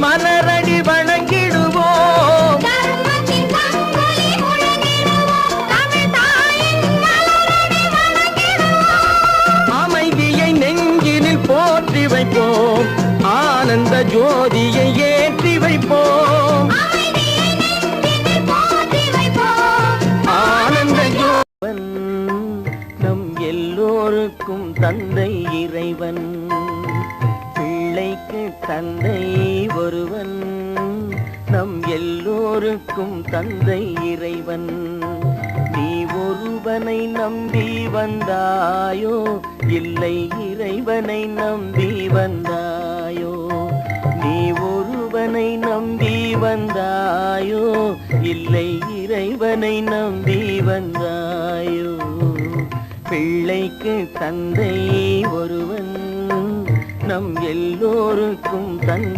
மலரடி வணங்கிடுவோம். அமைதியை நெஞ்சினில் போற்றி வைப்போம், ஆனந்த ஜோதியை ஏற்றி வைப்போம். ஆனந்த ஜோவன் நம் எல்லோருக்கும் தந்தை இறைவன், பிள்ளைக்கு தந்தை ஒருவன், நம் எல்லோருக்கும் தந்தை இறைவன். நீ ஒருவனை நம்பி வந்தாயோ, இல்லை இறைவனை நம்பி வந்தாயோ? நீ ஒருவனை நம்பி வந்தாயோ, இல்லை இறைவனை நம்பி வந்தாயோ? பிள்ளைக்கு தந்தை ஒருவன், நம் எல்லோருக்கும் தந்தை